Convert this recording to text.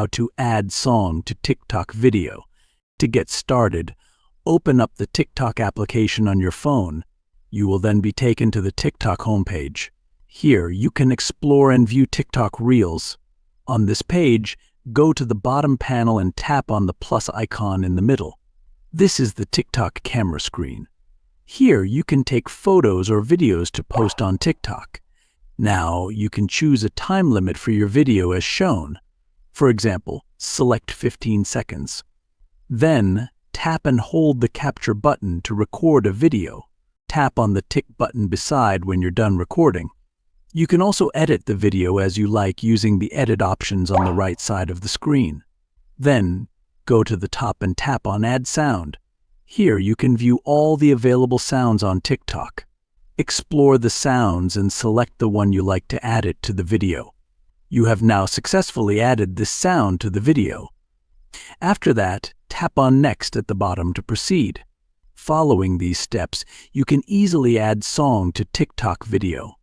how to add song to TikTok video. To get started, open up the TikTok application on your phone. You will then be taken to the TikTok homepage. Here, you can explore and view TikTok Reels. On this page, go to the bottom panel and tap on the plus icon in the middle. This is the TikTok camera screen. Here, you can take photos or videos to post on TikTok. Now, you can choose a time limit for your video as shown. For example, select 15 seconds. Then, tap and hold the capture button to record a video. Tap on the tick button beside when you're done recording. You can also edit the video as you like using the edit options on the right side of the screen. Then, go to the top and tap on Add Sound. Here you can view all the available sounds on TikTok. Explore the sounds and select the one you like to add it to the video. You have now successfully added this sound to the video. After that, tap on Next at the bottom to proceed. Following these steps, you can easily add song to TikTok video.